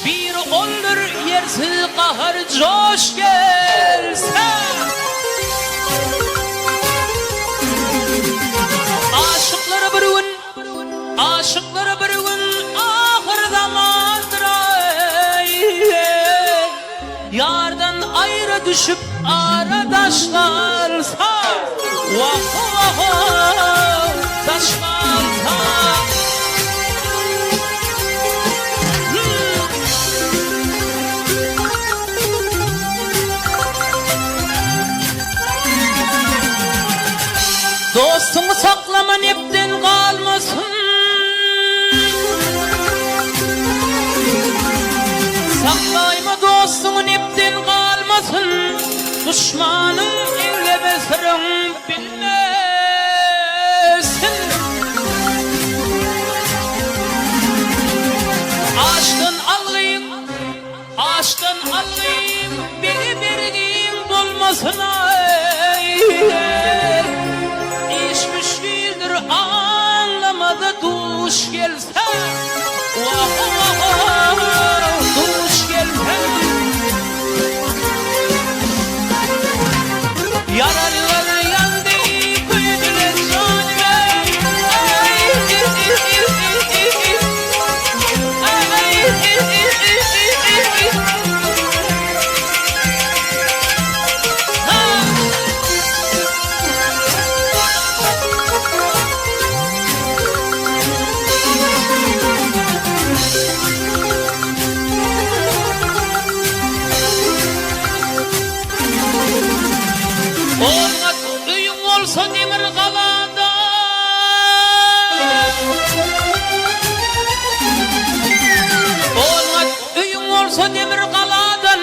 Bir olur yersiz kahır coş gelse. Aşıkları bir gün ahır zamandır yardan ayrı düşüp aradaşlarsa vah vah taşlarsa dostunu saklama nepten kalmasın. Saklayma dostunu nepten kalmasın. Düşmanın evleme sırrın bilmesin. Aşktan alayım beni verdiğin bulmasın. İşmiş değildir anlamadı duş gelse. Vah vah duş gelse. Yaralılar yandı köydüler canime. Olmaz öyün olsa demir kalada. Olmaz öyün olsa demir kaladan.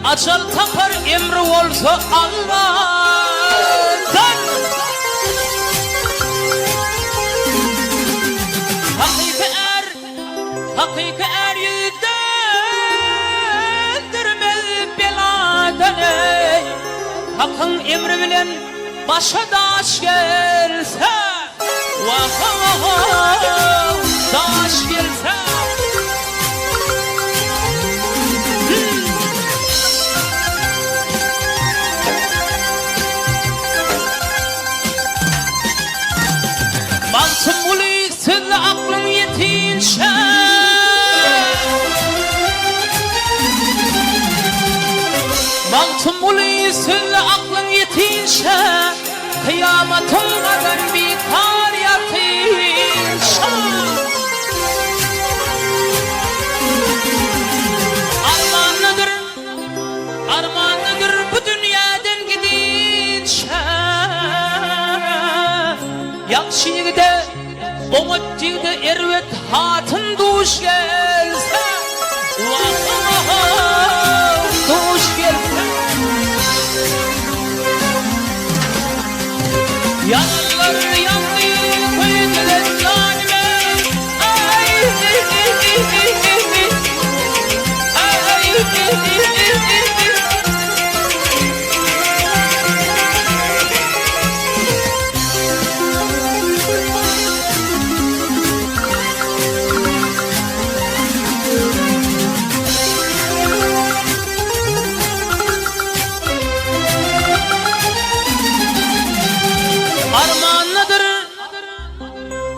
Açar tapar emri olsa Allah'tan. Hakiki er yüzdendirmez beladan ey. Hakkın emri bilen başa daş gelse. Vah vah daş gelse. Bansın buli siz aklın yetince. Bansın buli siz aklın yetince. Kıyamatın kadar bir kar yatınca. Armağanıdır bu dünyadan gidince. Yakşı yigide, umut yigide ervet hatın duş gelse. Vah duş gelse. Yanlar yandı köydüler canime.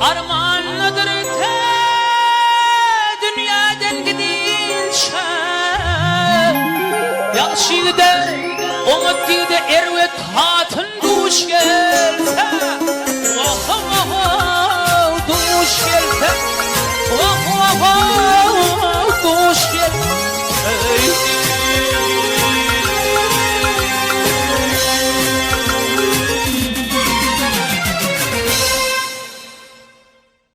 Armağanıdır te dünyadan gidince. Yakşı de umut de ervet hatın duş gelse. Duş gelse.